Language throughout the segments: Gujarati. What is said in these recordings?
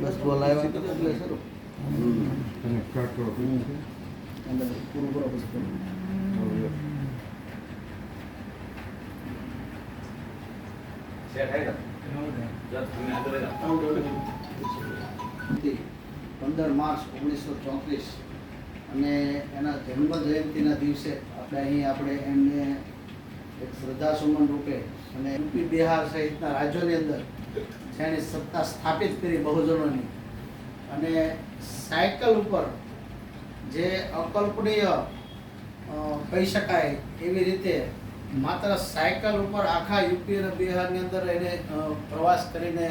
બસ બોલાવ્યા તો એટલે સર અને કાકો અંદર પૂરું કરો પછી સેટ થાય ને 15 માર્ચ 1934 અને એના જન્મ જયંતિના દિવસે આપણે એમને એક શ્રદ્ધાસુમન રૂપે અને યુપી બિહાર સહિતના રાજ્યોની અંદર જેની સત્તા સ્થાપિત કરી બહુજનોની અને સાયકલ ઉપર જે અકલ્પનીય કહી શકાય એવી રીતે માત્ર સાયકલ ઉપર આખા યુપી અને બિહારની અંદર એને પ્રવાસ કરીને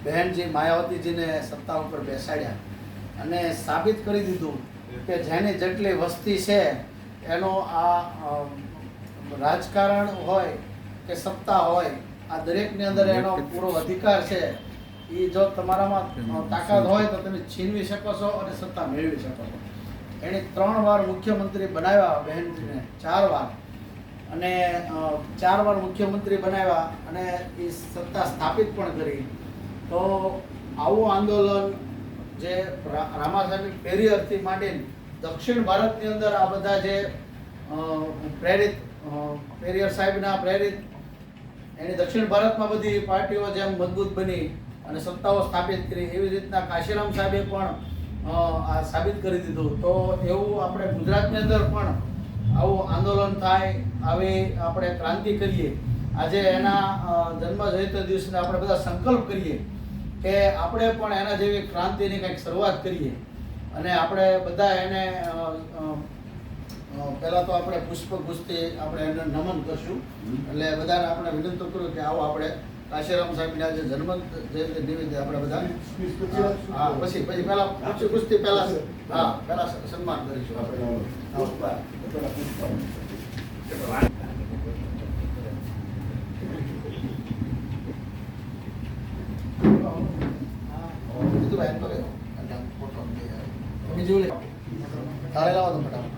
બહેનજી માયાવતીજીને સત્તા ઉપર બેસાડ્યા અને સાબિત કરી દીધું કે જેની જેટલી વસ્તી છે એનો આ રાજકારણ હોય કે સત્તા હોય આ દરેકની અંદર એનો પૂરો અધિકાર છે. એ જો તમારામાં તાકાત હોય તો તમે છીનવી શકો છો અને સત્તા મેળવી શકો છો. એણે 3 વાર મુખ્યમંત્રી બનાવ્યા બહેનજીને, 4 વાર અને 4 વાર મુખ્યમંત્રી બનાવ્યા અને એ સત્તા સ્થાપિત પણ કરી. તો આવું આંદોલન જે રામાસાહેબ પેરિયરથી માંડીને દક્ષિણ ભારતની અંદર આ બધા જે પ્રેરિત પેરિયર સાહેબના પ્રેરિત એની દક્ષિણ ભારતમાં બધી પાર્ટીઓ જેમ મજબૂત બની અને સત્તાઓ સ્થાપિત કરી એવી રીતના કાશીરામ સાહેબે પણ આ સાબિત કરી દીધું. તો એવું આપણે ગુજરાતની અંદર પણ આવું આંદોલન થાય, આવી આપણે ક્રાંતિ કરીએ. આજે એના જન્મ જયંતિ દિવસે આપણે બધા સંકલ્પ કરીએ કે આપણે પણ એના જેવી ક્રાંતિની કંઈક શરૂઆત કરીએ અને આપણે બધા એને પહેલાં તો આપણે પુષ્પ ગુસ્તી આપણે એને નમન કરશું. એટલે બધાને આપણે વિનંતી કરું કે આવો આપણે કાશીરામ સાહેબના જે જન્મ જયંતિ નિમિત્તે આપણે બધા પછી પહેલાં પુષ્પ ગુસ્તી પહેલાં પહેલાં સન્માન કરીશું આપણે. બીજું તારે લાવો તો ફટાફટ.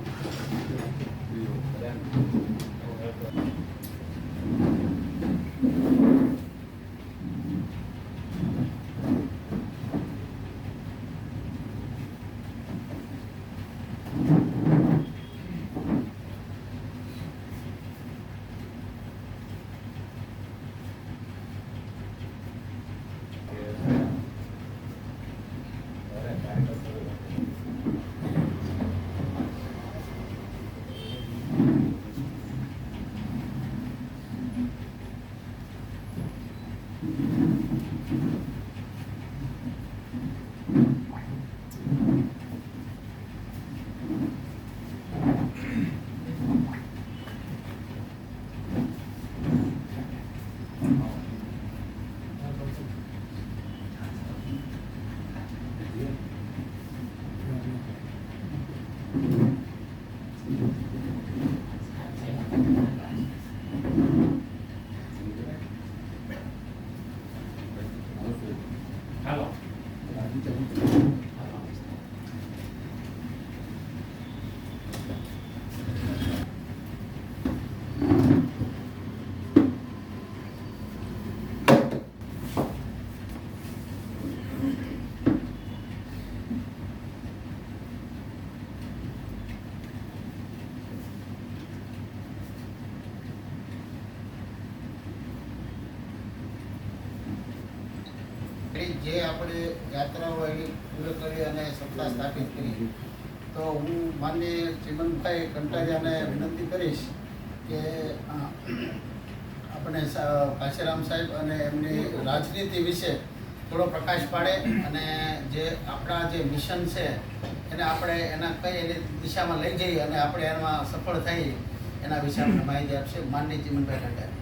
જે આપણે યાત્રાઓ એની પૂરી કરી અને સત્તા સ્થાપિત કરી, તો હું માન્ય ચિમનભાઈ કંટારિયાને વિનંતી કરીશ કે આપણે કાશીરામ સાહેબ અને એમની રાજનીતિ વિશે થોડો પ્રકાશ પાડે અને જે આપણા જે મિશન છે એને આપણે એના કઈ એની દિશામાં લઈ જઈએ અને આપણે એમાં સફળ થઈ એના વિશે આપણે માહિતી આપશે. માનનીય ચિમનભાઈ કંટારિયા.